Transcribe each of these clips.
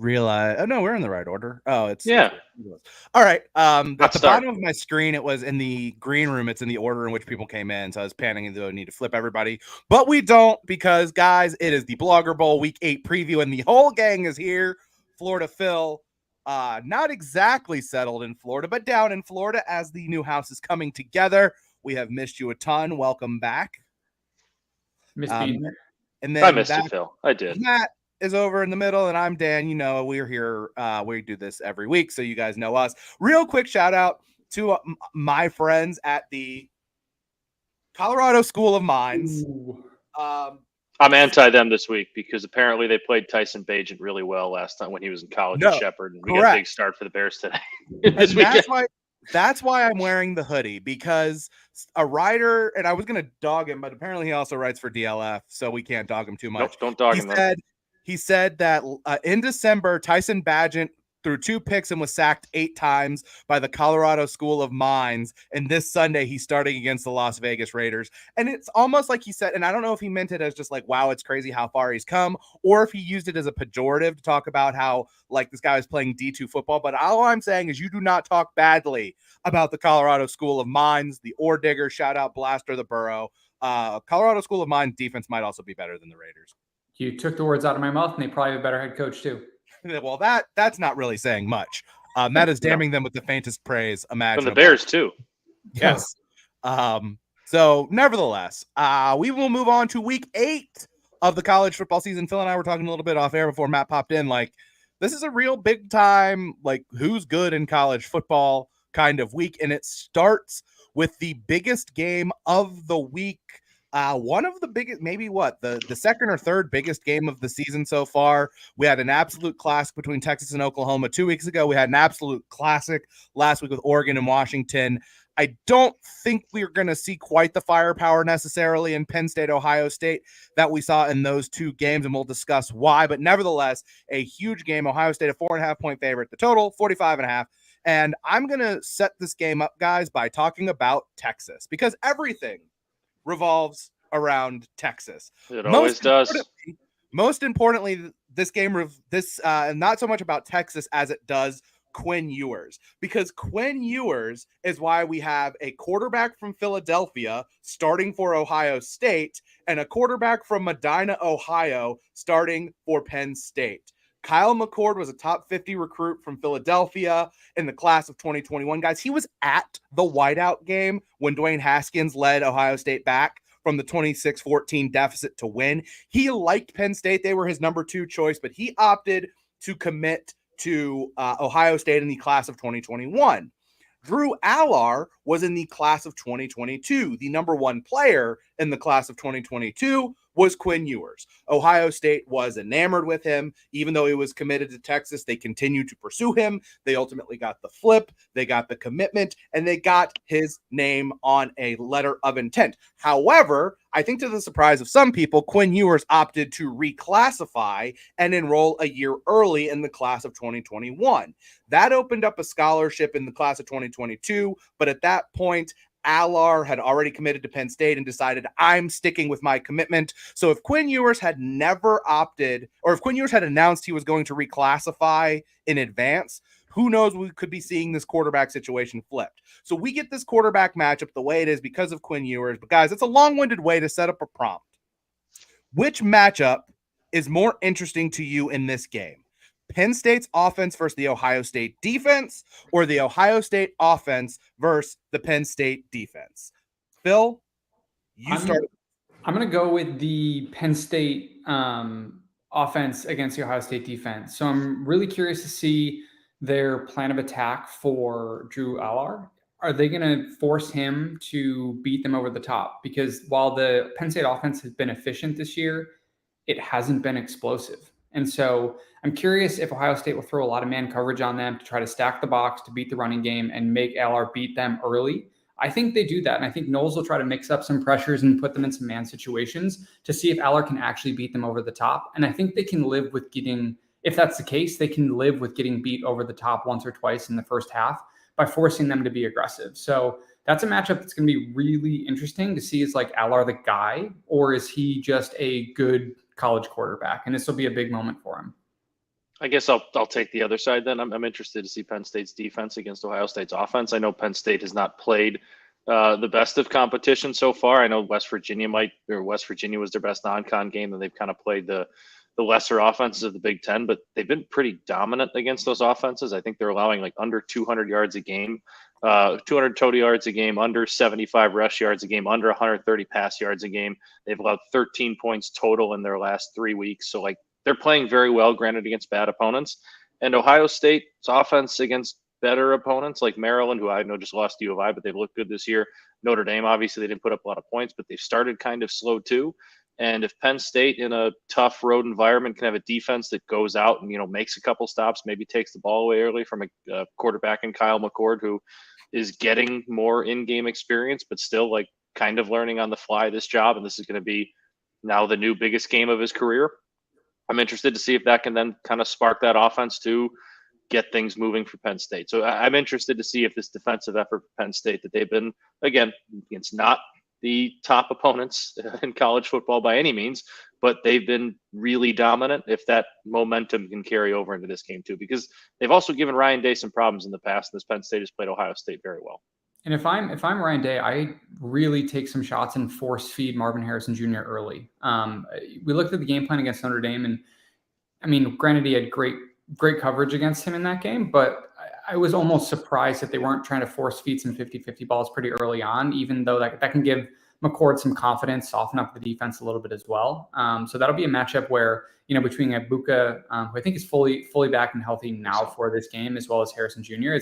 realize. Oh no, we're in the right order. Oh, it's Yeah. all right. At Hot the start. bottom of my screen, it was in the green room. It's in the order in which people came in. So I was panicking that I need to flip everybody, but we don't because guys, it is the Blogger Bowl Week 8 preview, and the whole gang is here. Phlorida Phil, not exactly settled in Florida, but down in Florida as the new house is coming together. We have missed you a ton. Welcome back. Miss being here. And I then missed it, Phil. I did. Matt is over in the middle, and I'm Dan. You know, we're here. We do this every week, so you guys know us. Real quick shout out to my friends at the Colorado School of Mines. I'm anti them this week because apparently they played Tyson Bagent really well last time when he was in college at Shepherd, and we got a big start for the Bears today. This weekend. That's why I'm wearing the hoodie, because a writer, and I was going to dog him, but apparently he also writes for DLF, so we can't dog him too much. Nope, don't dog him. He said that in December, Tyson Bagent threw 2 picks and was sacked 8 times by the Colorado School of Mines. And this Sunday, he's starting against the Las Vegas Raiders. And it's almost like he said, and I don't know if he meant it as just like, wow, it's crazy how far he's come, or if he used it as a pejorative to talk about how like this guy was playing D2 football. But all I'm saying is you do not talk badly about the Colorado School of Mines, the Ore Digger, shout out Blaster the Burrow. Colorado School of Mines defense might also be better than the Raiders. You took the words out of my mouth, and they probably have a better head coach too. Well, that's not really saying much. That is damning them with the faintest praise imaginable. From the Bears too. Yes. So nevertheless, we will move on to week 8 of the college football season. Phil and I were talking a little bit off air before Matt popped in. Like, this is a real big time, like, who's good in college football kind of week. And it starts with the biggest game of the week. One of the biggest, maybe the second or third biggest game of the season so far. We had an absolute classic between Texas and Oklahoma 2 weeks ago. We had an absolute classic last week with Oregon and Washington. I don't think we're going to see quite the firepower necessarily in Penn State, Ohio State that we saw in those 2 games, and we'll discuss why. But nevertheless, a huge game. Ohio State, a 4.5-point favorite. The total, 45.5. And I'm going to set this game up, guys, by talking about Texas, because everything revolves around Texas. It always does. Most importantly, this game, not so much about Texas as it does Quinn Ewers, because Quinn Ewers is why we have a quarterback from Philadelphia starting for Ohio State and a quarterback from Medina, Ohio starting for Penn State. Kyle McCord was a top 50 recruit from Philadelphia in the class of 2021. Guys, he was at the whiteout game when Dwayne Haskins led Ohio State back from the 26-14 deficit to win. He liked Penn State. They were his number 2 choice, but he opted to commit to Ohio State in the class of 2021. Drew Allar was in the class of 2022. The number 1 player in the class of 2022 was Quinn Ewers. Ohio State was enamored with him. Even though he was committed to Texas, they continued to pursue him. They ultimately got the flip, they got the commitment, and they got his name on a letter of intent. However, I think to the surprise of some people, Quinn Ewers opted to reclassify and enroll a year early in the class of 2021. That opened up a scholarship in the class of 2022, but at that point, Allar had already committed to Penn State and decided, I'm sticking with my commitment. So if Quinn Ewers had never opted, or if Quinn Ewers had announced he was going to reclassify in advance, who knows, we could be seeing this quarterback situation flipped. So we get this quarterback matchup the way it is because of Quinn Ewers. But guys, it's a long-winded way to set up a prompt. Which matchup is more interesting to you in this game? Penn State's offense versus the Ohio State defense, or the Ohio State offense versus the Penn State defense? Phil, you start. I'm going to go with the Penn State offense against the Ohio State defense. So I'm really curious to see their plan of attack for Drew Allar. Are they going to force him to beat them over the top? Because while the Penn State offense has been efficient this year, it hasn't been explosive. And so I'm curious if Ohio State will throw a lot of man coverage on them to try to stack the box, to beat the running game, and make Allar beat them early. I think they do that. And I think Knowles will try to mix up some pressures and put them in some man situations to see if Allar can actually beat them over the top. And I think they can live with getting, if that's the case, they can live with getting beat over the top once or twice in the first half by forcing them to be aggressive. So that's a matchup that's going to be really interesting to see. Is like Allar the guy, or is he just a good college quarterback? And this will be a big moment for him. I guess I'll take the other side then. I'm interested to see Penn State's defense against Ohio State's offense. I know Penn State has not played the best of competition so far. I know West Virginia was their best non-con game, and they've kind of played the lesser offenses of the Big Ten, but they've been pretty dominant against those offenses. I think they're allowing like under 200 yards a game, 200 total yards a game, under 75 rush yards a game, under 130 pass yards a game. They've allowed 13 points total in their last 3 weeks. So like, they're playing very well, granted, against bad opponents. And Ohio State's offense against better opponents like Maryland, who I know just lost to U of I, but they've looked good this year. Notre Dame, obviously, they didn't put up a lot of points, but they've started kind of slow too. And if Penn State in a tough road environment can have a defense that goes out and, makes a couple stops, maybe takes the ball away early from a quarterback in Kyle McCord, who is getting more in-game experience, but still like kind of learning on the fly this job. And this is going to be now the new biggest game of his career. I'm interested to see if that can then kind of spark that offense to get things moving for Penn State. So I'm interested to see if this defensive effort for Penn State that they've been, again, it's not the top opponents in college football by any means, but they've been really dominant, if that momentum can carry over into this game too, because they've also given Ryan Day some problems in the past, and this Penn State has played Ohio State very well. And if I'm Ryan Day, I really take some shots and force feed Marvin Harrison Jr. early. We looked at the game plan against Notre Dame, and I mean, granted, he had great coverage against him in that game, but I was almost surprised that they weren't trying to force feed some 50-50 balls pretty early on, even though that can give McCord some confidence, soften up the defense a little bit as well. So that'll be a matchup where, between Ibuka, who I think is fully back and healthy now for this game, as well as Harrison Jr.,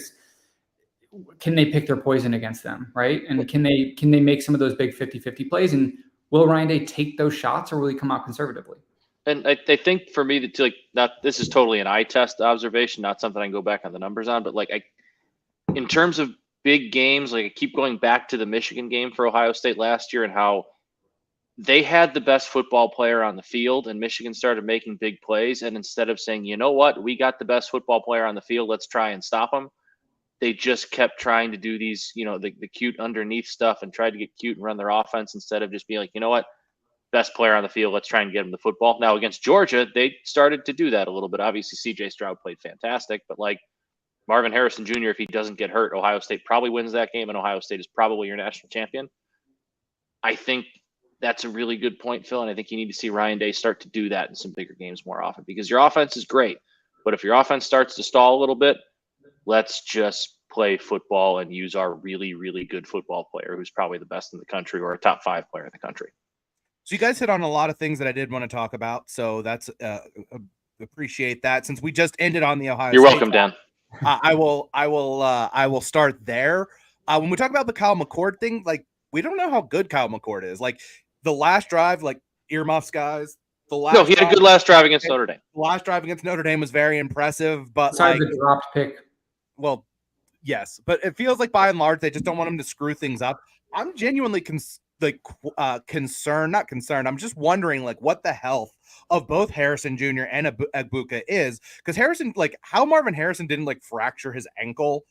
can they pick their poison against them, right? And can they make some of those big 50-50 plays? And will Ryan Day take those shots, or will he come out conservatively? And I think for me, this is totally an eye test observation, not something I can go back on the numbers on, but in terms of big games, I keep going back to the Michigan game for Ohio State last year and how they had the best football player on the field, and Michigan started making big plays. And instead of saying, you know what, we got the best football player on the field, let's try and stop him, they just kept trying to do these, the cute underneath stuff and tried to get cute and run their offense instead of just being like, you know what, best player on the field, let's try and get him the football. Now against Georgia, they started to do that a little bit. Obviously, CJ Stroud played fantastic, but Marvin Harrison Jr., if he doesn't get hurt, Ohio State probably wins that game, and Ohio State is probably your national champion. I think that's a really good point, Phil, and I think you need to see Ryan Day start to do that in some bigger games more often, because your offense is great, but if your offense starts to stall a little bit, let's just play football and use our really, really good football player who's probably the best in the country, or a top 5 player in the country. So you guys hit on a lot of things that I did want to talk about. So that's appreciate that. Since we just ended on the Ohio You're State welcome, Dan. I will start there. When we talk about the Kyle McCord thing, we don't know how good Kyle McCord is. The last drive, earmuffs, guys. He had a good last drive against Notre Dame. The last drive against Notre Dame was very impressive, but besides the dropped pick. Well, yes, but it feels like by and large they just don't want him to screw things up. I'm genuinely concerned, not concerned. I'm just wondering what the health of both Harrison Jr. and Ibuka is, because Harrison, how Marvin Harrison didn't fracture his ankle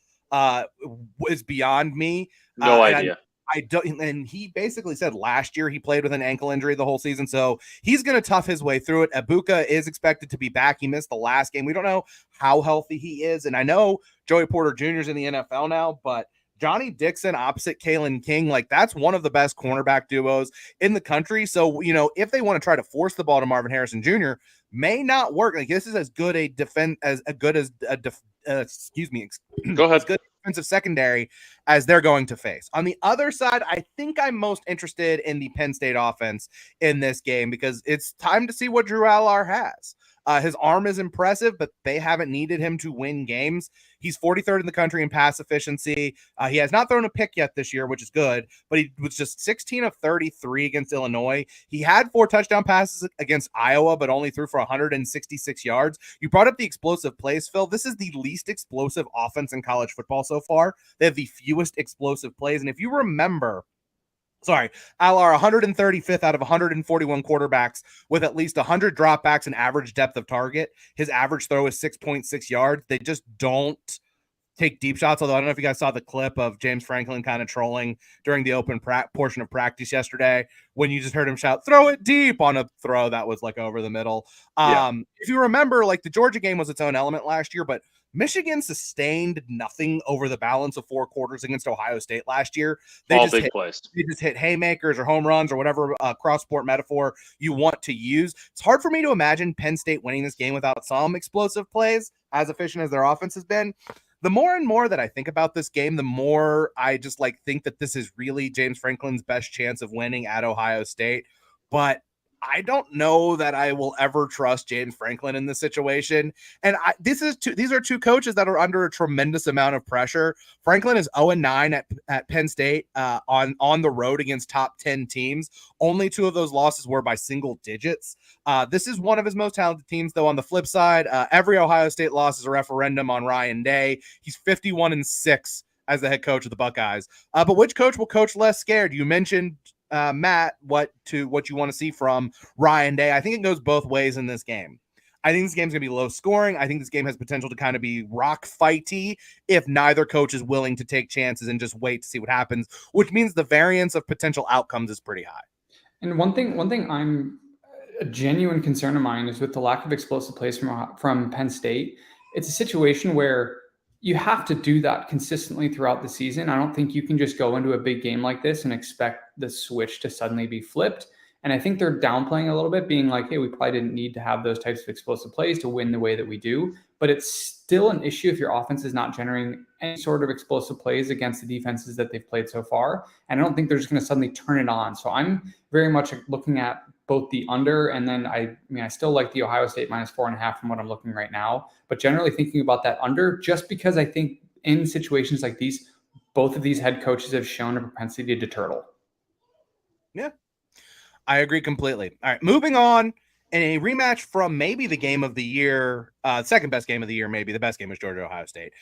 is beyond me. No idea. I don't, and he basically said last year he played with an ankle injury the whole season, so he's going to tough his way through it. Ibuka is expected to be back. He missed the last game. We don't know how healthy he is, and I know Joey Porter Jr. is in the NFL now, but Johnny Dixon opposite Kalen King, that's one of the best cornerback duos in the country. So, if they want to try to force the ball to Marvin Harrison Jr., may not work. This is as good a Go ahead. Good defensive secondary as they're going to face. On the other side, I think I'm most interested in the Penn State offense in this game, because it's time to see what Drew Allar has. His arm is impressive, but they haven't needed him to win games. He's 43rd in the country in pass efficiency. He has not thrown a pick yet this year, which is good, but he was just 16 of 33 against Illinois. He had 4 touchdown passes against Iowa, but only threw for 166 yards. You brought up the explosive plays, Phil. This is the least explosive offense in college football so far. They have the fewest explosive plays. And if you remember, Allar 135th out of 141 quarterbacks with at least 100 dropbacks and average depth of target. His average throw is 6.6 yards. They just don't take deep shots. Although I don't know if you guys saw the clip of James Franklin kind of trolling during the open portion of practice yesterday when you just heard him shout, "Throw it deep" on a throw that was like over the middle. If you remember, like the Georgia game was its own element last year, but Michigan sustained nothing over the balance of 4 quarters against Ohio State last year. They just hit haymakers or home runs or whatever cross-sport metaphor you want to use. It's hard for me to imagine Penn State winning this game without some explosive plays, as efficient as their offense has been. The more and more that I think about this game, the more I just like think that this is really James Franklin's best chance of winning at Ohio State. But I don't know that I will ever trust James Franklin in this situation. And these are two coaches that are under a tremendous amount of pressure. Franklin is 0-9 at Penn State on the road against top 10 teams. Only 2 of those losses were by single digits. This is one of his most talented teams, though. On the flip side, every Ohio State loss is a referendum on Ryan Day. He's 51-6 as the head coach of the Buckeyes. But which coach will coach less scared? You mentioned Matt, what you want to see from Ryan Day. I think it goes both ways in this game. I think this game's going to be low scoring. I think this game has potential to kind of be rock fighty if neither coach is willing to take chances and just wait to see what happens, which means the variance of potential outcomes is pretty high. And one thing I'm a genuine concern of mine is with the lack of explosive plays from Penn State. It's a situation where you have to do that consistently throughout the season. I don't think you can just go into a big game like this and expect the switch to suddenly be flipped. And I think they're downplaying a little bit, being like, hey, we probably didn't need to have those types of explosive plays to win the way that we do. But it's still an issue if your offense is not generating any sort of explosive plays against the defenses that they've played so far. And I don't think they're just going to suddenly turn it on. So I'm very much looking at both the under, and then I still like the Ohio State -4.5 from what I'm looking right now, but generally thinking about that under, just because I think in situations like these, both of these head coaches have shown a propensity to turtle. Yeah, I agree completely. All right, moving on. In a rematch from maybe the game of the year, second best game of the year, maybe the best game was Georgia Ohio State.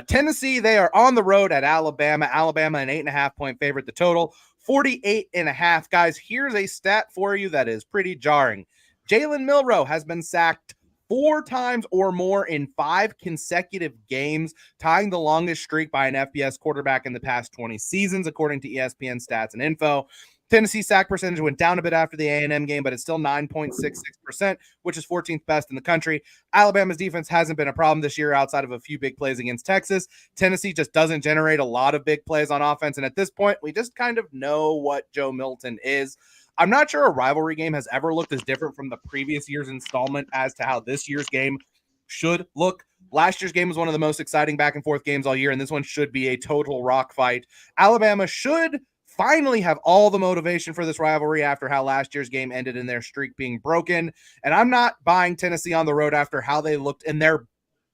Tennessee, they are on the road at Alabama. Alabama, an 8.5-point favorite. The total 48.5. Guys, here's a stat for you that is pretty jarring. Jalen Milroe has been sacked 4 times or more in 5 consecutive games, tying the longest streak by an FBS quarterback in the past 20 seasons, according to ESPN Stats and Info. Tennessee sack percentage went down a bit after the A&M game, but it's still 9.66%, which is 14th best in the country. Alabama's defense hasn't been a problem this year outside of a few big plays against Texas. Tennessee just doesn't generate a lot of big plays on offense, and at this point, we just kind of know what Joe Milton is. I'm not sure a rivalry game has ever looked as different from the previous year's installment as to how this year's game should look. Last year's game was one of the most exciting back-and-forth games all year, and this one should be a total rock fight. Alabama should finally have all the motivation for this rivalry after how last year's game ended in their streak being broken. And I'm not buying Tennessee on the road after how they looked. And they're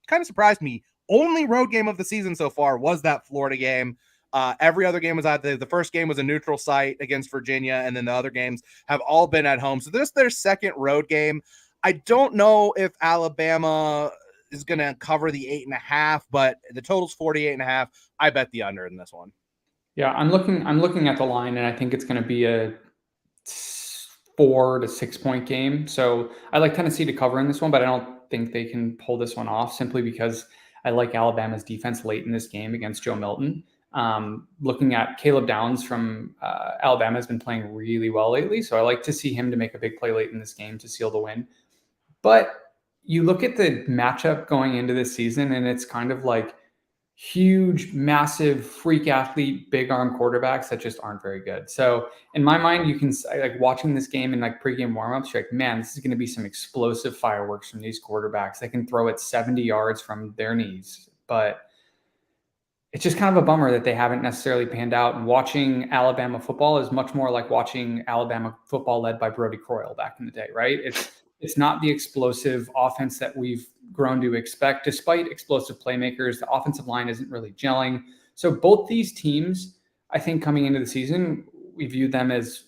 kind of surprised me. Only road game of the season so far was that Florida game. Every other game was out there. The first game was a neutral site against Virginia, and then the other games have all been at home. So this is their second road game. I don't know if Alabama is going to cover the 8.5, but the total's 48.5. I bet the under in this one. Yeah, I'm looking at the line, and I think it's going to be a 4 to 6 point game. So I like Tennessee to cover in this one, but I don't think they can pull this one off simply because I like Alabama's defense late in this game against Joe Milton. Looking at Caleb Downs from Alabama has been playing really well lately, so I like to see him to make a big play late in this game to seal the win. But you look at the matchup going into this season, and it's kind of like huge, massive, freak athlete, big arm quarterbacks that just aren't very good. So in my mind, you can like watching this game in like pregame warmups, you're like, man, this is going to be some explosive fireworks from these quarterbacks. They can throw it 70 yards from their knees, but it's just kind of a bummer that they haven't necessarily panned out. And watching Alabama football is much more like watching Alabama football led by Brody Croyle back in the day, right? It's not the explosive offense that we've grown to expect. Despite explosive playmakers, the offensive line isn't really gelling. So both these teams, I think coming into the season, we view them as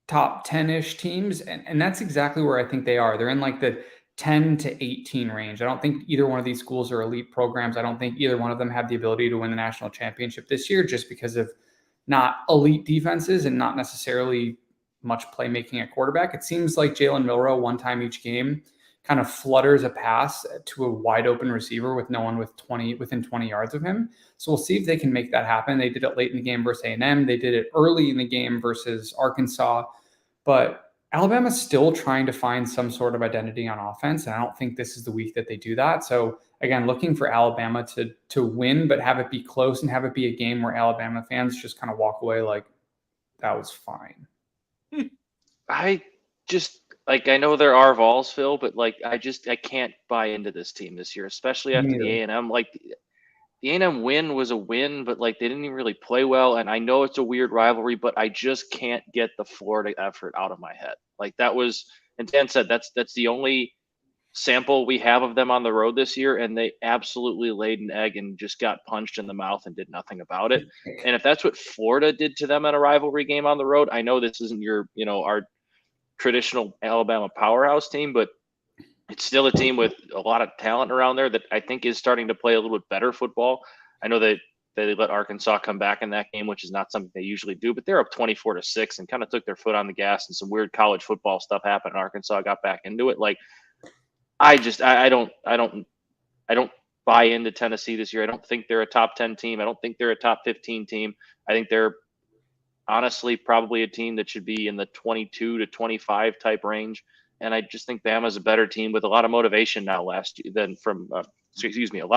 top 10-ish teams. And that's exactly where I think they are. They're in like the 10 to 18 range. I don't think either one of these schools are elite programs. I don't think either one of them have the ability to win the national championship this year just because of not elite defenses and not necessarily much playmaking at quarterback. It seems like Jalen Milroe one time each game kind of flutters a pass to a wide open receiver with no one within 20 yards of him. So we'll see if they can make that happen. They did it late in the game versus A&M. They did it early in the game versus Arkansas. But Alabama's still trying to find some sort of identity on offense, and I don't think this is the week that they do that. So again, looking for Alabama to win, but have it be close and have it be a game where Alabama fans just kind of walk away like, that was fine. I just I know there are Vols, Phil, but I can't buy into this team this year, especially after the A&M. The A&M win was a win, but they didn't even really play well. And I know it's a weird rivalry, but I just can't get the Florida effort out of my head. That was, and Dan said that's the only sample we have of them on the road this year, and they absolutely laid an egg and just got punched in the mouth and did nothing about it. And if that's what Florida did to them in a rivalry game on the road, I know this isn't our traditional Alabama powerhouse team, but it's still a team with a lot of talent around there that I think is starting to play a little bit better football. I know that they let Arkansas come back in that game, which is not something they usually do, but they're up 24-6 and kind of took their foot on the gas, and some weird college football stuff happened. Arkansas got back into it. I don't buy into Tennessee this year. I don't think they're a top 10 team. I don't think they're a top 15 team. I think they're honestly probably a team that should be in the 22 to 25 type range. And I just think Bama's a better team with a lot of motivation now a lot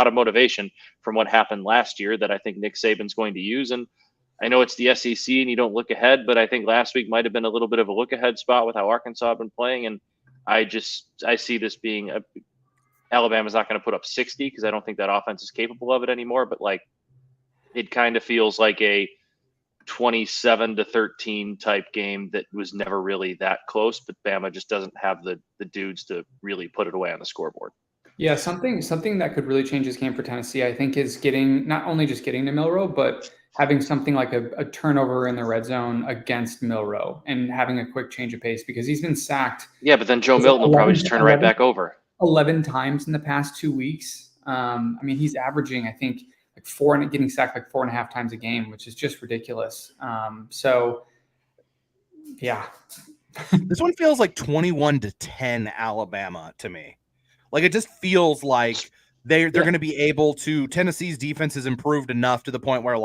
of motivation from what happened last year that I think Nick Saban's going to use. And I know it's the SEC and you don't look ahead, but I think last week might have been a little bit of a look ahead spot with how Arkansas have been playing. And I see this being Alabama's not going to put up 60 because I don't think that offense is capable of it anymore. But it kind of feels like a 27-13 type game that was never really that close, but Bama just doesn't have the dudes to really put it away on the scoreboard. Yeah, something that could really change this game for Tennessee, I think, is not only just getting to Milroe, but having something like a turnover in the red zone against Milroe and having a quick change of pace, because he's been sacked. Yeah, but then Joe Milton will probably just turn right back over. 11 times in the past 2 weeks. He's averaging, I think, getting sacked 4.5 times a game, which is just ridiculous. Yeah. This one feels like 21-10 Alabama to me. It just feels like they're going to be able to. Tennessee's defense has improved enough to the point where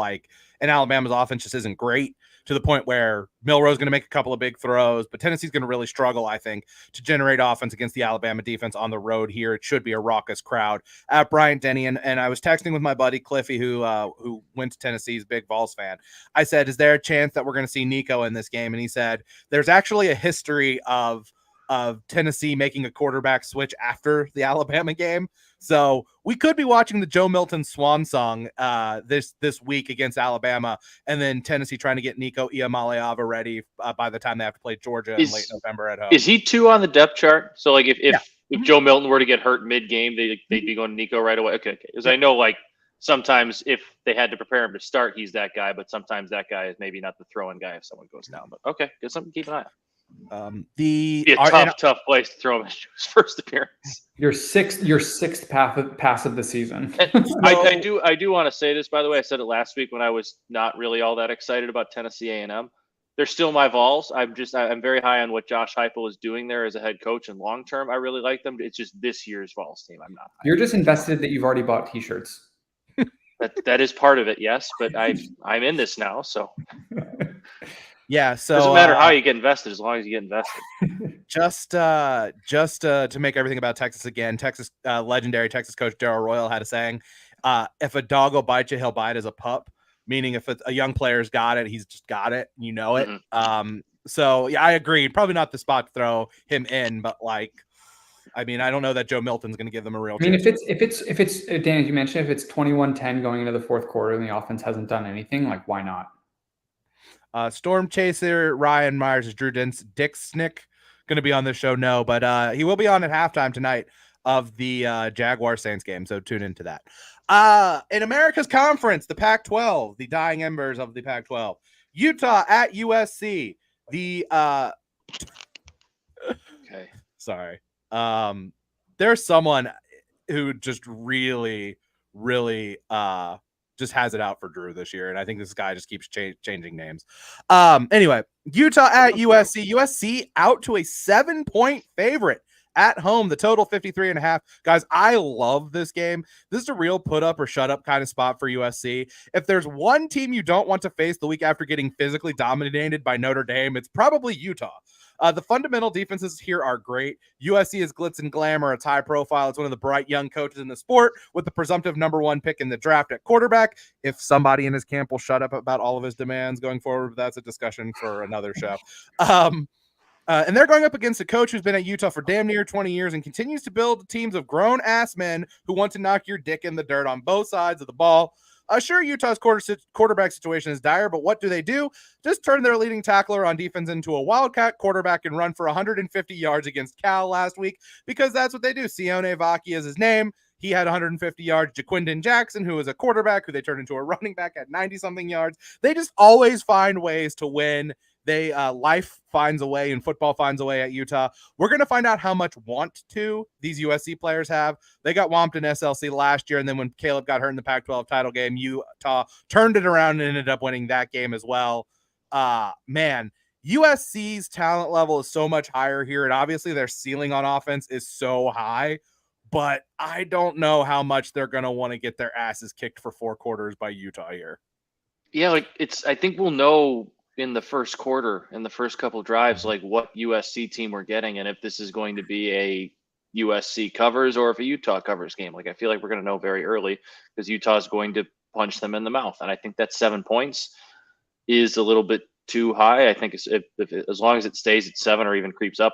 and Alabama's offense just isn't great, to the point where Milroe's going to make a couple of big throws, but Tennessee's going to really struggle, I think, to generate offense against the Alabama defense on the road here. It should be a raucous crowd at Bryant Denny. And I was texting with my buddy Cliffy, who went to Tennessee's big Vols fan. I said, is there a chance that we're going to see Nico in this game? And he said, there's actually a history of Tennessee making a quarterback switch after the Alabama game. So we could be watching the Joe Milton swan song this week against Alabama, and then Tennessee trying to get Nico Iamaleava ready by the time they have to play Georgia in late November at home. Is he 2 on the depth chart? So if Joe Milton were to get hurt mid-game, they'd be going to Nico right away? Okay. Because I know sometimes if they had to prepare him to start, he's that guy, but sometimes that guy is maybe not the throw-in guy if someone goes down. But okay, good, something to keep an eye on. Tough place to throw him into his first appearance. Your sixth pass of the season. I do want to say this, by the way. I said it last week when I was not really all that excited about Tennessee A&M. They're still my Vols. I'm very high on what Josh Heupel is doing there as a head coach, and long term, I really like them. It's just this year's Vols team I'm not high. You're just invested that you've already bought T-shirts. That is part of it, yes. But I'm in this now, so. Yeah, so doesn't matter how you get invested as long as you get invested. Just to make everything about Texas again, legendary Texas coach Darrell Royal had a saying, if a dog will bite you, he'll bite as a pup, meaning if a young player's got it, he's just got it, you know it. Mm-hmm. So yeah, I agree. Probably not the spot to throw him in, but I don't know that Joe Milton's going to give them a real chance. If it's Dan, as you mentioned, if it's 21-10 going into the fourth quarter and the offense hasn't done anything, why not? Storm Chaser Ryan Myers is Drew Dicksnick going to be on this show? No, but he will be on at halftime tonight of the Jaguar Saints game, so tune into that. In America's Conference, the Pac-12, the dying embers of the Pac-12, Utah at USC. Okay, sorry. There's someone who just really just has it out for Drew this year, and I think this guy just keeps changing names. Anyway, Utah at USC. USC out to a 7-point favorite at home. The total 53.5. Guys, I love this game. This is a real put up or shut up kind of spot for USC. If there's one team you don't want to face the week after getting physically dominated by Notre Dame, it's probably Utah. The fundamental defenses here are great. USC is glitz and glamour. It's high profile. It's one of the bright young coaches in the sport with the presumptive number one pick in the draft at quarterback. If somebody in his camp will shut up about all of his demands going forward, that's a discussion for another show. And they're going up against a coach who's been at Utah for damn near 20 years and continues to build teams of grown-ass men who want to knock your dick in the dirt on both sides of the ball. Sure, Utah's quarterback situation is dire, but what do? Just turn their leading tackler on defense into a wildcat quarterback and run for 150 yards against Cal last week, because that's what they do. Sione Vaki is his name. He had 150 yards. Jaquindon Jackson, who is a quarterback who they turned into a running back, at 90-something yards. They just always find ways to win. They life finds a way and football finds a way at Utah. We're going to find out how much want to these USC players have. They got whomped in SLC last year, and then when Caleb got hurt in the Pac-12 title game, Utah turned it around and ended up winning that game as well. Man, USC's talent level is so much higher here, and obviously their ceiling on offense is so high, but I don't know how much they're going to want to get their asses kicked for 4 quarters by Utah here. Yeah, I think we'll know in the first quarter, in the first couple of drives, like what USC team we're getting, and if this is going to be a USC covers or if a Utah covers game. Like, I feel like we're going to know very early because Utah is going to punch them in the mouth, and I think that 7 points is a little bit too high. I think as long as it stays at 7 or even creeps up,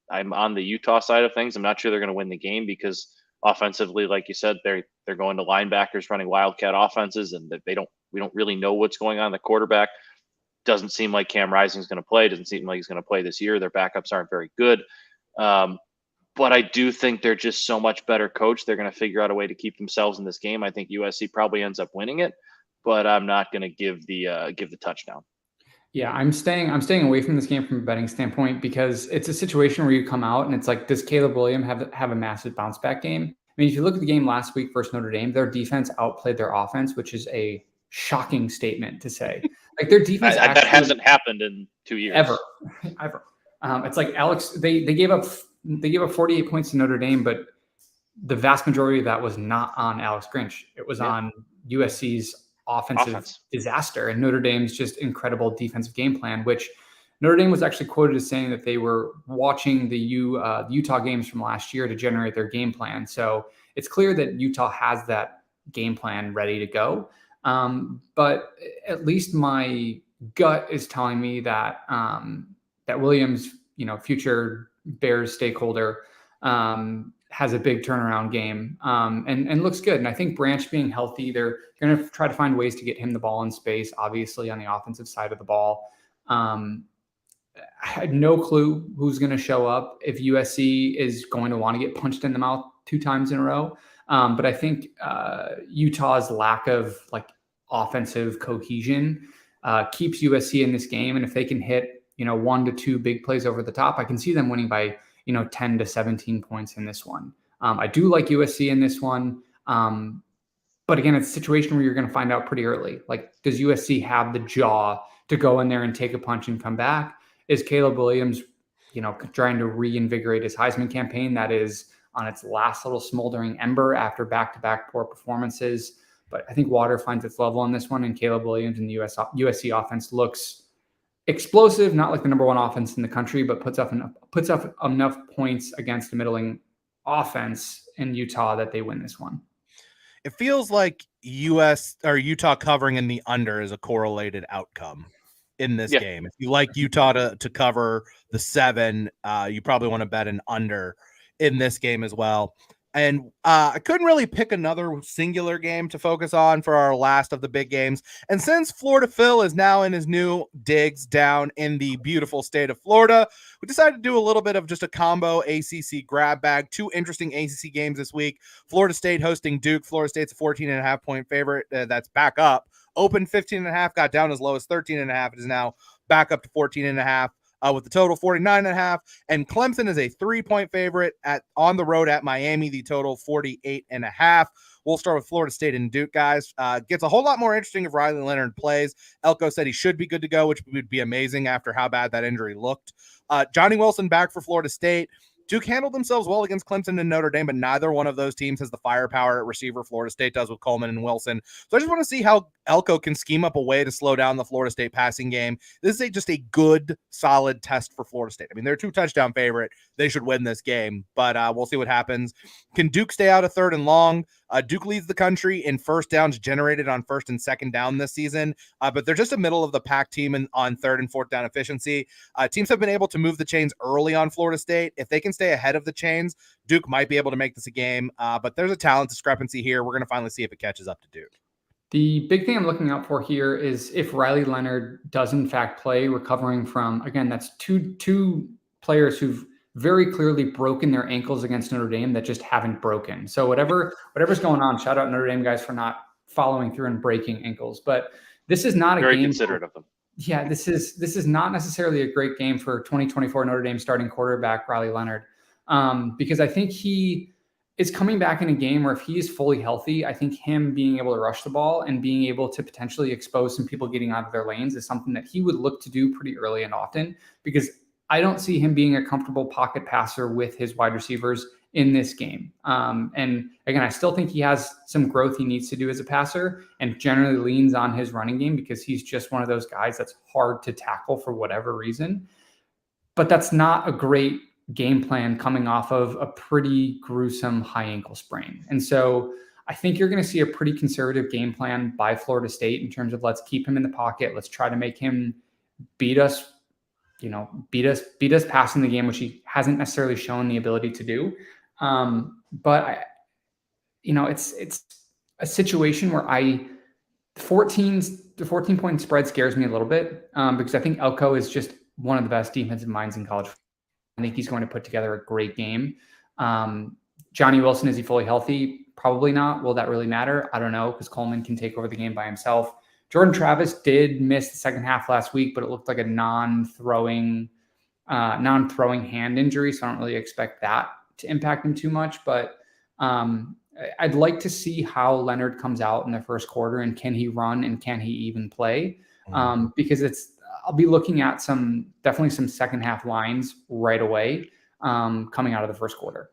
I'm on the Utah side of things. I'm not sure they're going to win the game because offensively, like you said, they're going to linebackers running wildcat offenses, and we don't really know what's going on. The quarterback doesn't seem like Cam Rising is going to play. Doesn't seem like he's going to play this year. Their backups aren't very good. But I do think they're just so much better coached. They're going to figure out a way to keep themselves in this game. I think USC probably ends up winning it, but I'm not going to give the touchdown. Yeah, I'm staying away from this game from a betting standpoint because it's a situation where you come out and it's like, does Caleb Williams have a massive bounce back game? I mean, if you look at the game last week versus Notre Dame, their defense outplayed their offense, which is a shocking statement to say. Like, their defense that hasn't happened in 2 years ever. It's like Alex. They gave up 48 points to Notre Dame, but the vast majority of that was not on Alex Grinch. It was on USC's offensive disaster and Notre Dame's just incredible defensive game plan, which Notre Dame was actually quoted as saying that they were watching the Utah games from last year to generate their game plan. So it's clear that Utah has that game plan ready to go. But at least my gut is telling me that that Williams, future Bears stakeholder, has a big turnaround game and looks good. And I think Branch being healthy, they're going to try to find ways to get him the ball in space, obviously on the offensive side of the ball. I had no clue who's going to show up, if USC is going to want to get punched in the mouth 2 times in a row. But I think Utah's lack of offensive cohesion keeps USC in this game. And if they can hit, 1 to 2 big plays over the top, I can see them winning by, 10 to 17 points in this one. I do like USC in this one. But again, it's a situation where you're going to find out pretty early. Like, does USC have the jaw to go in there and take a punch and come back? Is Caleb Williams, trying to reinvigorate his Heisman campaign that is on its last little smoldering ember after back-to-back poor performances? But I think water finds its level on this one, and Caleb Williams and the USC offense looks explosive, not like the number 1 offense in the country, but puts up enough points against the middling offense in Utah that they win this one. It feels like Utah covering in the under is a correlated outcome in this game. If you like Utah to cover the 7, you probably want to bet an under in this game as well. And I couldn't really pick another singular game to focus on for our last of the big games. And since Phlorida Phil is now in his new digs down in the beautiful state of Florida, we decided to do a little bit of just a combo ACC grab bag. 2 interesting ACC games this week. Florida State hosting Duke. Florida State's a 14.5 point favorite. That's back up. Opened 15.5, got down as low as 13.5. It is now back up to 14.5. With the total 49.5, and Clemson is a 3-point favorite on the road at Miami. The total 48.5. We'll start with Florida State and Duke, guys. Gets a whole lot more interesting if Riley Leonard plays. Elko said he should be good to go, which would be amazing after how bad that injury looked. Johnny Wilson back for Florida State. Duke handled themselves well against Clemson and Notre Dame, but neither one of those teams has the firepower at receiver Florida State does with Coleman and Wilson. So I just want to see how Elko can scheme up a way to slow down the Florida State passing game. This is just a good, solid test for Florida State. I mean, they're a 2-touchdown favorite. They should win this game, but we'll see what happens. Can Duke stay out of 3rd and long? Duke leads the country in first downs generated on 1st and 2nd down this season, but they're just a middle of the pack team on 3rd and 4th down efficiency. Teams have been able to move the chains early on Florida State. If they can stay ahead of the chains, Duke might be able to make this a game, but there's a talent discrepancy here. We're going to finally see if it catches up to Duke. The big thing I'm looking out for here is if Riley Leonard does in fact play, recovering from, again, that's two players who've very clearly broken their ankles against Notre Dame that just haven't broken. So whatever's going on, shout out Notre Dame guys for not following through and breaking ankles. But this is not a very game considerate of them. Yeah, this is not necessarily a great game for 2024 Notre Dame starting quarterback Riley Leonard, because I think he is coming back in a game where if he is fully healthy, I think him being able to rush the ball and being able to potentially expose some people getting out of their lanes is something that he would look to do pretty early and often, because I don't see him being a comfortable pocket passer with his wide receivers in this game. And again, I still think he has some growth he needs to do as a passer and generally leans on his running game because he's just one of those guys that's hard to tackle for whatever reason. But that's not a great game plan coming off of a pretty gruesome high ankle sprain. And so I think you're going to see a pretty conservative game plan by Florida State in terms of let's keep him in the pocket. Let's try to make him beat us passing the game, which he hasn't necessarily shown the ability to do. But it's a situation where the 14-point spread scares me a little bit, because I think Elko is just one of the best defensive minds in college. I think he's going to put together a great game. Johnny Wilson, is he fully healthy? Probably not. Will that really matter? I don't know, because Coleman can take over the game by himself. Jordan Travis did miss the second half last week, but it looked like a non-throwing hand injury, so I don't really expect that to impact him too much. But I'd like to see how Leonard comes out in the first quarter, and can he run and can he even play? Because I'll be looking at definitely some second half lines right away coming out of the first quarter.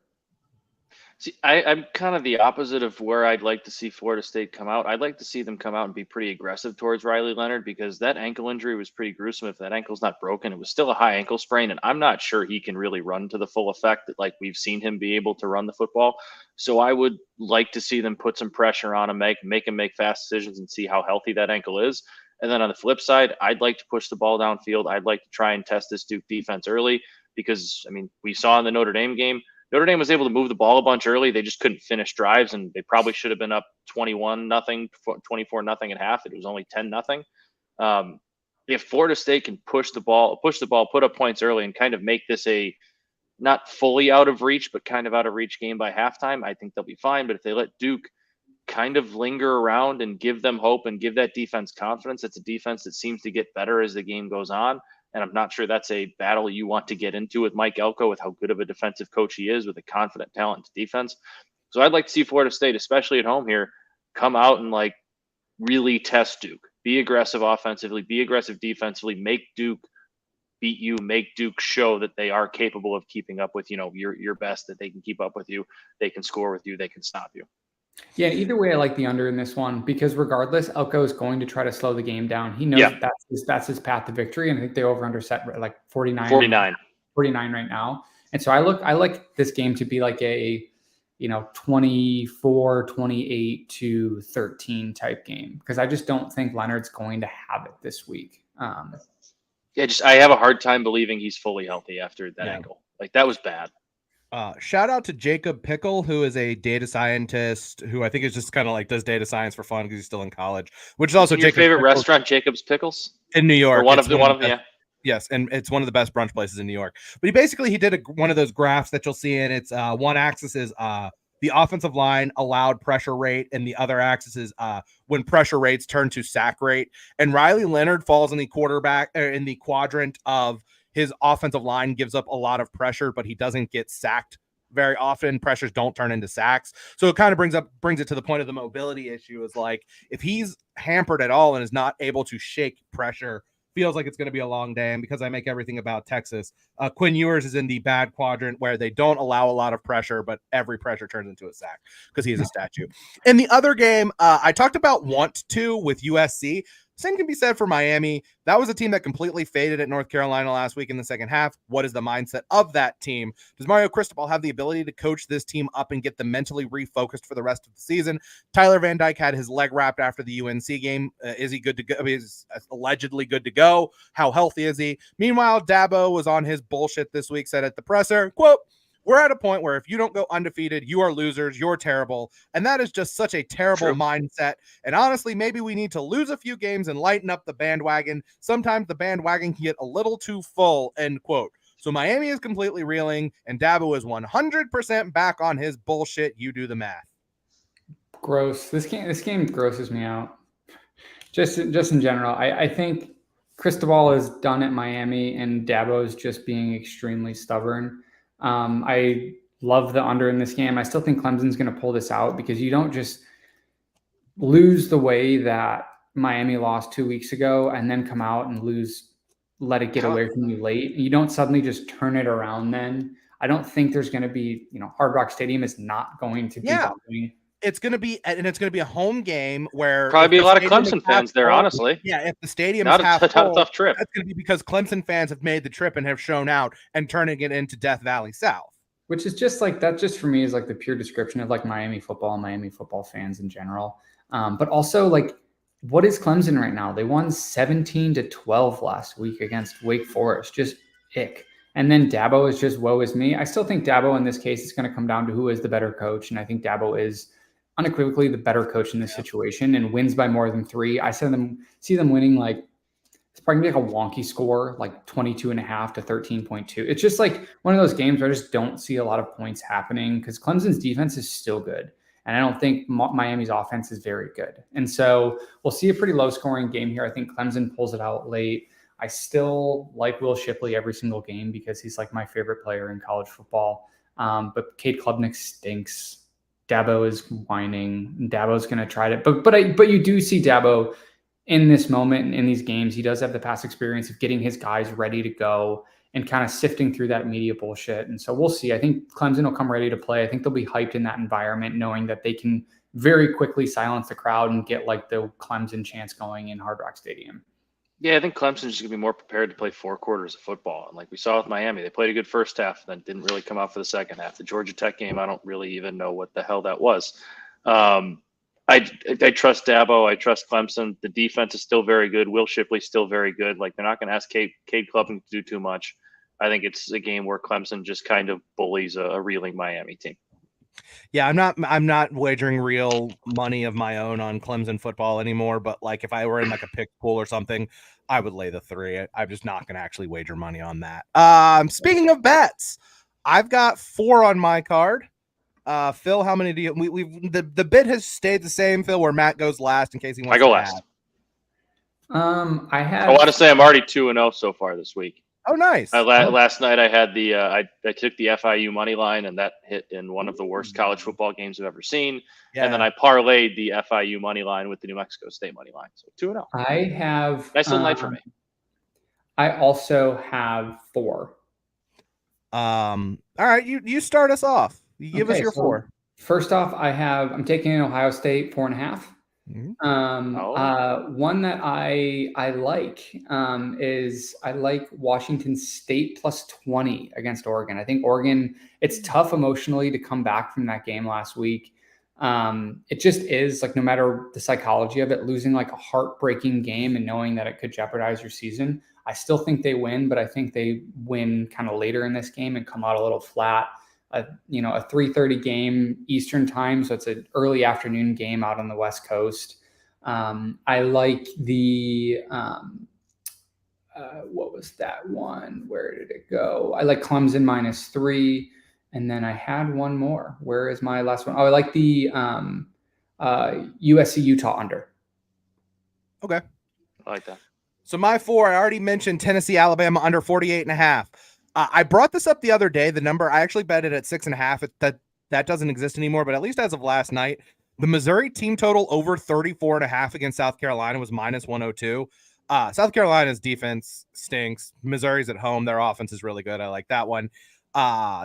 See, I'm kind of the opposite of where I'd like to see Florida State come out. I'd like to see them come out and be pretty aggressive towards Riley Leonard, because that ankle injury was pretty gruesome. If that ankle's not broken, it was still a high ankle sprain, and I'm not sure he can really run to the full effect that like we've seen him be able to run the football. So I would like to see them put some pressure on him, make him make fast decisions and see how healthy that ankle is. And then on the flip side, I'd like to push the ball downfield. I'd like to try and test this Duke defense early, because, I mean, we saw in the Notre Dame game, Notre Dame was able to move the ball a bunch early. They just couldn't finish drives, and they probably should have been up 21-0, 24-0 at half. It was only 10-0. If Florida State can push the ball, put up points early, and kind of make this a not fully out of reach, but kind of out of reach game by halftime, I think they'll be fine. But if they let Duke kind of linger around and give them hope and give that defense confidence, it's a defense that seems to get better as the game goes on. And I'm not sure that's a battle you want to get into with Mike Elko, with how good of a defensive coach he is, with a confident, talented defense. So I'd like to see Florida State, especially at home here, come out and like really test Duke. Be aggressive offensively, be aggressive defensively, make Duke beat you, make Duke show that they are capable of keeping up with, your best, that they can keep up with you, they can score with you, they can stop you. Yeah, either way, I like the under in this one, because regardless, Elko is going to try to slow the game down. He knows that's his path to victory, and I think they over-under set like 49 right now. And so I like this game to be like a 24-28-13 type game, because I just don't think Leonard's going to have it this week. I have a hard time believing he's fully healthy after that ankle. Like, that was bad. Shout out to Jacob Pickle, who is a data scientist who I think is just kind of like does data science for fun because he's still in college, which is also your Jacob's favorite Pickles restaurant, Jacob's Pickles, in New York. Or one of them, yeah. Yes, and it's one of the best brunch places in New York. But he did one of those graphs that you'll see, and it's one axis is the offensive line allowed pressure rate, and the other axis is when pressure rates turn to sack rate. And Riley Leonard falls in the quadrant of his offensive line gives up a lot of pressure, but he doesn't get sacked very often. Pressures don't turn into sacks. So it kind of brings it to the point of the mobility issue, is like if he's hampered at all and is not able to shake pressure feels like it's going to be a long day. And because I make everything about Texas, Quinn Ewers is in the bad quadrant where they don't allow a lot of pressure, but every pressure turns into a sack because he is a statue. In the other game, I talked about want to with USC. Same can be said for Miami. That was a team that completely faded at North Carolina last week in the second half. What is the mindset of that team? Does Mario Cristobal have the ability to coach this team up and get them mentally refocused for the rest of the season? Tyler Van Dyke had his leg wrapped after the UNC game. Is he good to go? Is allegedly good to go? How healthy is he? Meanwhile, Dabo was on his bullshit this week, said at the presser, quote, "We're at a point where if you don't go undefeated, you are losers. You're terrible." And that is just such a terrible mindset. And honestly, maybe we need to lose a few games and lighten up the bandwagon. Sometimes the bandwagon can get a little too full, end quote. So Miami is completely reeling, and Dabo is 100% back on his bullshit. You do the math. Gross. This game grosses me out. Just in general, I think Cristobal is done at Miami, and Dabo is just being extremely stubborn. I love the under in this game. I still think Clemson's going to pull this out because you don't just lose the way that Miami lost 2 weeks ago and then come out and let it get away from you late. You don't suddenly just turn it around then. I don't think there's going to be, Hard Rock Stadium is not going to be bumping. It's going to be a home game where probably be a lot of Clemson fans there, honestly. Yeah, if the stadium's not a tough trip, that's going to be because Clemson fans have made the trip and have shown out and turning it into Death Valley South. Which is just like that. Just for me is like the pure description of like Miami football and Miami football fans in general. But also like, what is Clemson right now? They won 17-12 last week against Wake Forest. Just ick. And then Dabo is just woe is me. I still think Dabo in this case is going to come down to who is the better coach, and I think Dabo is unequivocally the better coach in this situation and wins by more than 3. I see them winning like it's probably gonna be like a wonky score, like 22.5 to 13.2. It's just like one of those games where I just don't see a lot of points happening because Clemson's defense is still good. And I don't think Miami's offense is very good. And so we'll see a pretty low scoring game here. I think Clemson pulls it out late. I still like Will Shipley every single game because he's like my favorite player in college football. But Cade Klubnik stinks. Dabo is whining. Dabo's going to try to, but you do see Dabo in this moment in these games. He does have the past experience of getting his guys ready to go and kind of sifting through that media bullshit. And so we'll see. I think Clemson will come ready to play. I think they'll be hyped in that environment, knowing that they can very quickly silence the crowd and get like the Clemson chants going in Hard Rock Stadium. Yeah, I think Clemson's just going to be more prepared to play 4 quarters of football. And like we saw with Miami, they played a good first half, then didn't really come out for the second half. The Georgia Tech game, I don't really even know what the hell that was. I trust Dabo. I trust Clemson. The defense is still very good. Will Shipley's still very good. Like they're not going to ask Cade Klubnik to do too much. I think it's a game where Clemson just kind of bullies a reeling Miami team. Yeah, I'm not wagering real money of my own on Clemson football anymore, but like if I were in like a pick pool or something, I would lay the 3. I'm just not going to actually wager money on that. Speaking of bets, I've got 4 on my card. Phil, how many do you the bid has stayed the same, Phil, where Matt goes last in case he wants I go last. I want to say I'm already 2-0 so far this week. Oh, nice. Last night I had the I took the FIU money line, and that hit in one of the worst college football games I've ever seen. Yeah. And then I parlayed the FIU money line with the New Mexico State money line. So 2-0. I have nice little night for me. I also have 4. All right, you start us off. You give us your 4. First off, I'm taking in Ohio State 4.5. Mm-hmm. One that I like is I like Washington State plus 20 against Oregon. I think Oregon, it's tough emotionally to come back from that game last week. It just is like, no matter the psychology of it, losing like a heartbreaking game and knowing that it could jeopardize your season. I still think they win, but I think they win kind of later in this game and come out a little flat. A 3:30 game Eastern time, so it's an early afternoon game out on the West Coast. I like the what was that one? Where did it go? I like Clemson -3, and then I had one more. Where is my last one? Oh, I like the USC Utah under. Okay, I like that. So my 4, I already mentioned Tennessee Alabama under 48.5. I brought this up the other day. The number I actually bet it at 6.5. That doesn't exist anymore, but at least as of last night, the Missouri team total over 34.5 against South Carolina was -102. South Carolina's defense stinks. Missouri's at home. Their offense is really good. I like that one.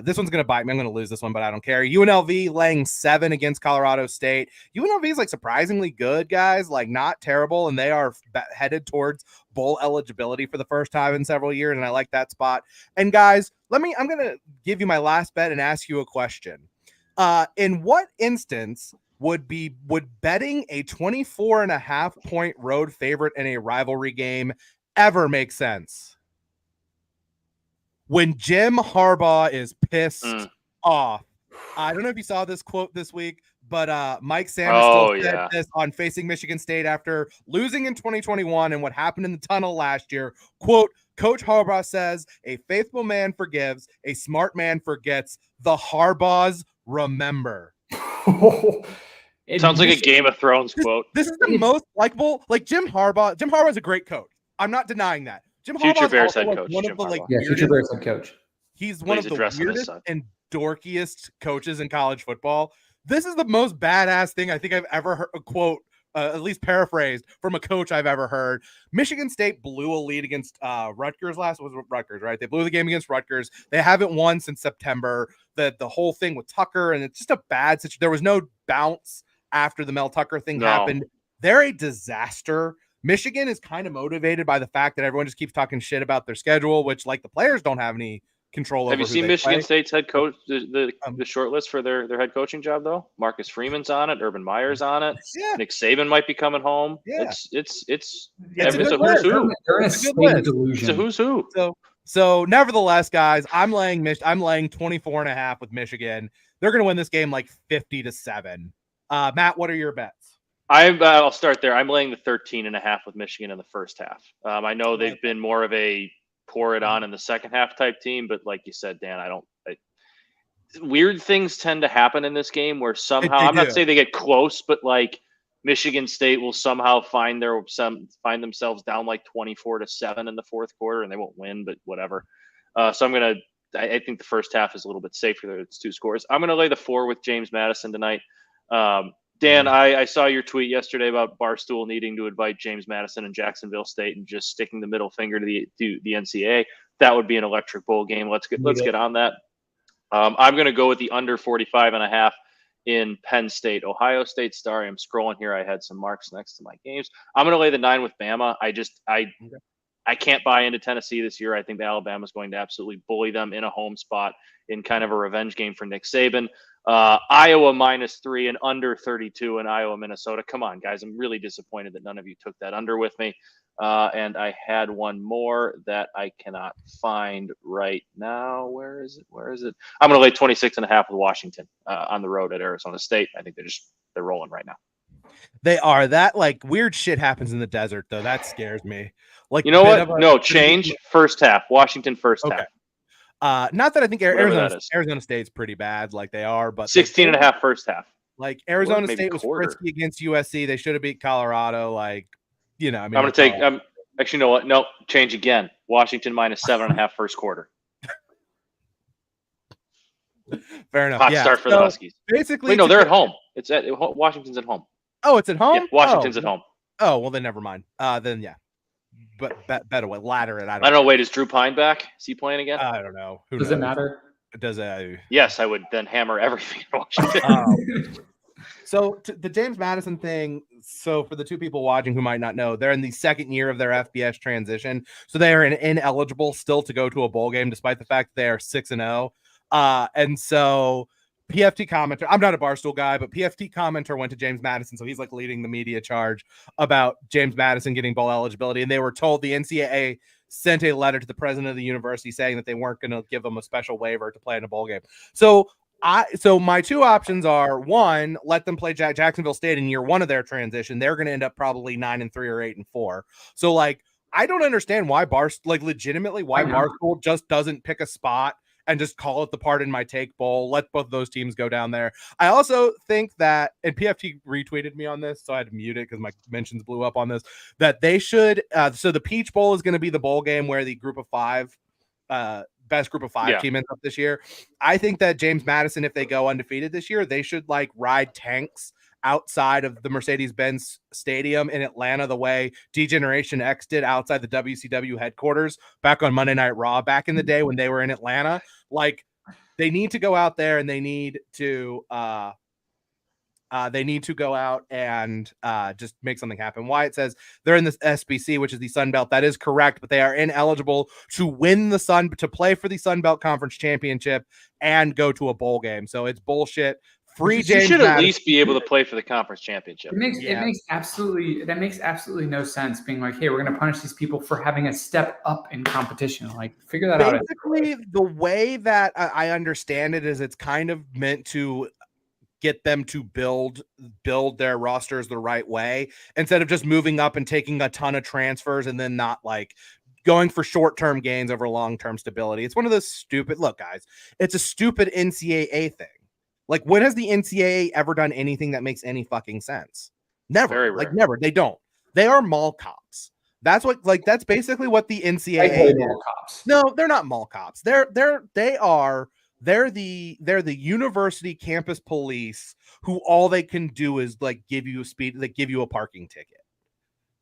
This one's going to bite me. I'm going to lose this one, but I don't care. UNLV laying 7 against Colorado State. UNLV is like surprisingly good, guys, like not terrible. And they are headed towards bowl eligibility for the first time in several years. And I like that spot. And guys, I'm going to give you my last bet and ask you a question. In what instance would betting a 24.5 point road favorite in a rivalry game ever make sense? When Jim Harbaugh is pissed off. I don't know if you saw this quote this week, but Mike Samuels said this on Facing Michigan State after losing in 2021 and what happened in the tunnel last year. Quote, Coach Harbaugh says, a faithful man forgives, a smart man forgets. The Harbaughs remember. Sounds like a Game of Thrones quote. This is the most likable. Like Jim Harbaugh is a great coach. I'm not denying that. Jim Future Harbaugh's Bears head like coach. one of the like weirdest, future Bears head coach. He's one of the weirdest and dorkiest coaches in college football. This is the most badass thing I think I've ever heard a quote, at least paraphrased from a coach I've ever heard. Michigan State blew a lead against Rutgers Rutgers, right? They blew the game against Rutgers. They haven't won since September. The whole thing with Tucker, and it's just a bad situation. There was no bounce after the Mel Tucker thing happened. They're a disaster. Michigan is kind of motivated by the fact that everyone just keeps talking shit about their schedule, which like the players don't have any control over. Have you seen Michigan State's head coach, the short list for their head coaching job though? Marcus Freeman's on it. Urban Meyer's on it. Yeah. Nick Saban might be coming home. Yeah. It's a who's who. It's a who's who. So nevertheless, guys, I'm laying 24.5 with Michigan. They're going to win this game like 50-7. Matt, what are your bets? I'll start there. I'm laying the 13.5 with Michigan in the first half. I know they've been more of a pour it on in the second half type team, but like you said, Dan, weird things tend to happen in this game where somehow I'm not saying they get close, but like Michigan State will somehow find themselves down like 24-7 in the fourth quarter, and they won't win, but whatever. So I think the first half is a little bit safer there. It's 2 scores. I'm gonna lay the 4 with James Madison tonight. Dan, I saw your tweet yesterday about Barstool needing to invite James Madison and Jacksonville State and just sticking the middle finger to the NCAA. That would be an electric bowl game. Let's get on that. I'm going to go with the under 45.5 in Penn State. Ohio State, sorry, I'm scrolling here. I had some marks next to my games. I'm going to lay the 9 with Bama. I can't buy into Tennessee this year. I think Alabama is going to absolutely bully them in a home spot in kind of a revenge game for Nick Saban. Iowa -3 and under 32 in Iowa, Minnesota. Come on, guys. I'm really disappointed that none of you took that under with me. And I had one more that I cannot find right now. Where is it? I'm going to lay 26.5 with Washington on the road at Arizona State. I think they're rolling right now. They are. That like weird shit happens in the desert though. That scares me. Like, you know what? No, change first half. Washington first half. Not that I think Arizona State's pretty bad, like they are, but 16.5 first half. Like Arizona State was frisky against USC. They should have beat Colorado. Like, you know, I mean, I'm going to take. Actually, you know what? No, change again. Washington -7.5 first quarter. Fair enough. Hot start for the Huskies. Basically, no, they're at home. Washington's at home. Oh, it's at home. Yeah, Washington's at home. Oh, well, then never mind. Then yeah. But better way, ladder it. I don't know. Wait, is Drew Pine back? Is he playing again? I don't know. Does it matter? Does it? Yes, I would then hammer everything in Washington. So the James Madison thing. So for the 2 people watching who might not know, they're in the second year of their FBS transition. So they are ineligible still to go to a bowl game, despite the fact that they are 6-0. And so PFT commenter, I'm not a Barstool guy, but PFT commenter went to James Madison. So he's like leading the media charge about James Madison getting bowl eligibility. And they were told the NCAA sent a letter to the president of the university saying that they weren't going to give them a special waiver to play in a bowl game. So my 2 options are, 1, let them play Jacksonville State in year 1 of their transition. They're going to end up probably 9-3 or 8-4. So like, I don't understand why legitimately why Barstool just doesn't pick a spot and just call it the Pardon My Take Bowl. Let both those teams go down there. I also think that, and PFT retweeted me on this, so I had to mute it because my mentions blew up on this, that they should, so the Peach Bowl is going to be the bowl game where the group of 5, best group of 5 team ends up this year. I think that James Madison, if they go undefeated this year, they should like ride tanks outside of the Mercedes-Benz Stadium in Atlanta the way D-Generation X did outside the WCW headquarters back on Monday Night Raw back in the day when they were in Atlanta. Like, they need to go out there and they need to go out and just make something happen. Wyatt says they're in this SBC, which is the Sun Belt. That is correct, but they are ineligible to win to play for the Sun Belt Conference Championship and go to a bowl game. So it's bullshit. Free James. You should Madison. at least be able to play for the conference championship. It makes absolutely no sense being like, hey, we're going to punish these people for having a step up in competition. Like, figure that out. Basically, the way that I understand it is it's kind of meant to get them to build their rosters the right way instead of just moving up and taking a ton of transfers and then not like going for short-term gains over long-term stability. It's one of those stupid, look guys, it's a stupid NCAA thing. Like, when has the NCAA ever done anything that makes any fucking sense? Never. Very like rare. Never. They don't. They are mall cops. That's what, like, that's basically what the NCAA mall cops. No, they're not mall cops. They're the university campus police who all they can do is like give you a parking ticket.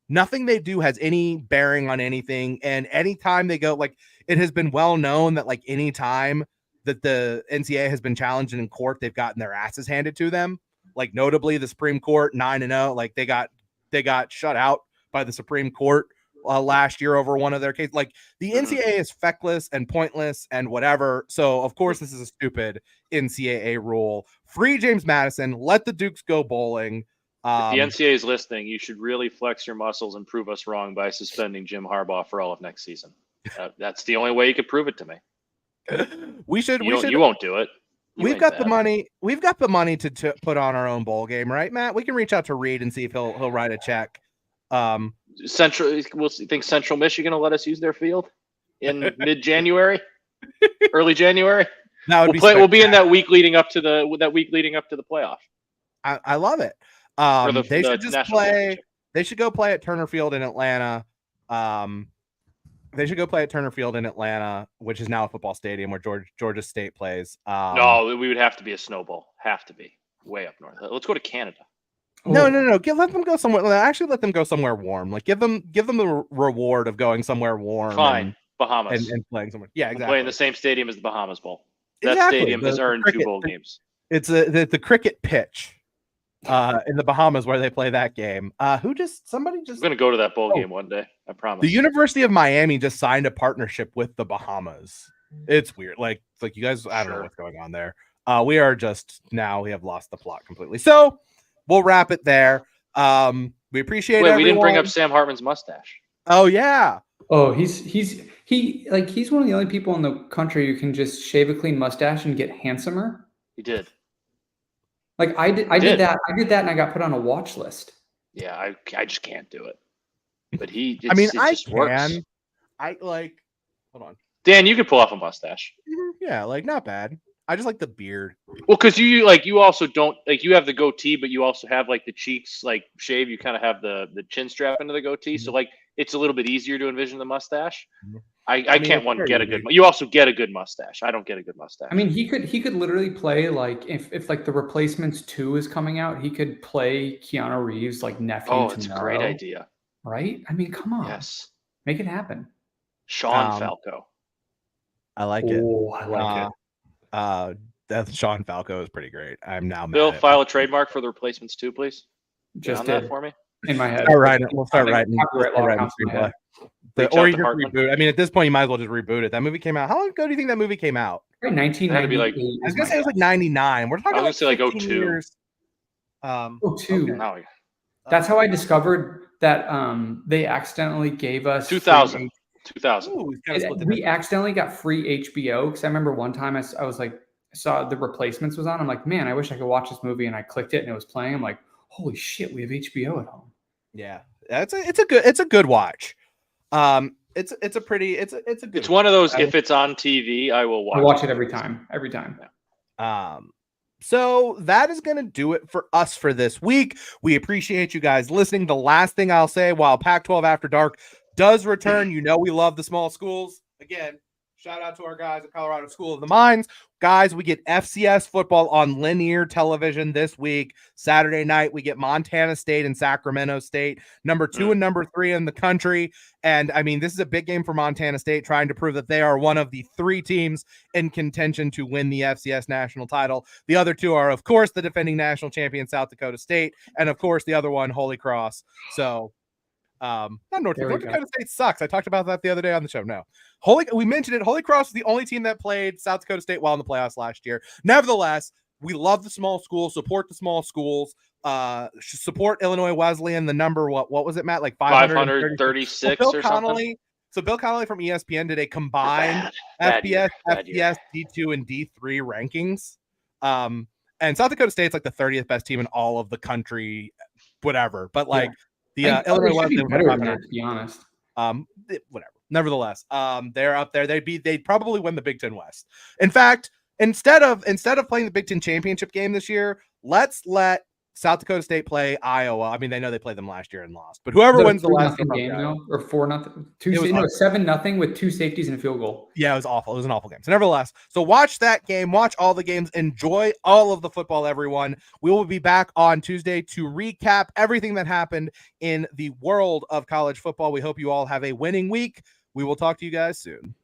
Nothing they do has any bearing on anything. And anytime they go, like, it has been well known that like any time that the NCAA has been challenged in court, they've gotten their asses handed to them. Like, notably the Supreme Court 9-0, like they got shut out by the Supreme Court last year over one of their cases. Like, the NCAA is feckless and pointless and whatever. So of course this is a stupid NCAA rule. Free James Madison, let the Dukes go bowling. If the NCAA is listening, you should really flex your muscles and prove us wrong by suspending Jim Harbaugh for all of next season. That's the only way you could prove it to me. You won't do it. We've got the money. We've got the money to put on our own bowl game, right, Matt? We can reach out to Reed and see if he'll write a check. Think Central Michigan will let us use their field in mid-January, early January. We'll be in that week leading up to the playoff. I love it. They should just play. They should go play at Turner Field in Atlanta. They should go play at Turner Field in Atlanta, which is now a football stadium where Georgia State plays. No, we would have to be a snowball. Have to be way up north. Let's go to Canada. No. Let them go somewhere. Actually, let them go somewhere warm. Like, give them the reward of going somewhere warm. Fine, Bahamas and playing somewhere. Yeah, exactly. Playing the same stadium as the Bahamas Bowl. That stadium has earned 2 bowl games. It's the cricket pitch in the Bahamas where they play that game. I'm going to go to that bowl game one day. I promise. The University of Miami just signed a partnership with the Bahamas. It's weird. Like you guys, I don't know what's going on there. We have lost the plot completely. So we'll wrap it there. We appreciate it. We didn't bring up Sam Hartman's mustache. Oh yeah. Oh, he's one of the only people in the country who can just shave a clean mustache and get handsomer. He did. Like, I did that and I got put on a watch list. Yeah, I just can't do it. But it can. Works. Hold on. Dan, you could pull off a mustache. Yeah, like, not bad. I just like the beard. Well, because you also don't, like, you have the goatee, but you also have like the cheeks like shave. You kind of have the chin strap into the goatee, so like it's a little bit easier to envision the mustache. I can't get a good. You also get a good mustache. I don't get a good mustache. I mean, he could literally play like if like the Replacements 2 is coming out, he could play Keanu Reeves like nephew. Oh, it's a great idea, right? I mean, come on, yes, make it happen. Sean Falco. I like it. Oh, I like it. That Sean Falco is pretty great. I'm now mad. Bill, file a trademark for the Replacements 2, please. Just did that for me in my head. We'll start writing. Or you just reboot. I mean, at this point, you might as well just reboot it. That movie came out. How long ago do you think that movie came out? 1998. I was gonna say it was like 99. We're talking. I was gonna say like 02. Years. 02. Okay. That's how I discovered that they accidentally gave us 2000. Ooh, we accidentally got free HBO because I remember one time I was like, I saw The Replacements was on. I'm like, man, I wish I could watch this movie, and I clicked it and it was playing. I'm like, holy shit, we have HBO at home. Yeah, it's a good watch. It's a good. It's one of those. If it's on TV, I will watch. I watch it every time. Yeah. So that is going to do it for us for this week. We appreciate you guys listening. The last thing I'll say, while Pac-12 After Dark does return, we love the small schools. Again, Shout out to our guys at Colorado School of the Mines. Guys, we get FCS football on linear television this week. Saturday night, we get Montana State and Sacramento State, number 2 and number 3 in the country. And I mean, this is a big game for Montana State, trying to prove that they are one of the 3 teams in contention to win the FCS national title. The other 2 are, of course, the defending national champion South Dakota State, and of course, the other one, Holy Cross. So not North Dakota State sucks. I talked about that the other day on the show. No, we mentioned it. Holy Cross was the only team that played South Dakota State well in the playoffs last year. Nevertheless, we love the small schools, support the small schools, support Illinois Wesleyan. The number, what was it, Matt? Like 536 or something. So Bill Connolly from ESPN did a combined FBS, D2, and D3 rankings. And South Dakota State's like the 30th best team in all of the country, whatever. But like, Illinois Wesleyan, to be honest. Whatever. Nevertheless, they're up there. They'd probably win the Big Ten West. In fact, instead of playing the Big Ten championship game this year, let's let South Dakota State play Iowa. I mean, they know they played them last year and lost, but whoever wins the last game, or 4-0, 7-0 with 2 safeties and a field goal. Yeah, it was awful. It was an awful game. So nevertheless, so watch that game, watch all the games, enjoy all of the football, everyone. We will be back on Tuesday to recap everything that happened in the world of college football. We hope you all have a winning week. We will talk to you guys soon.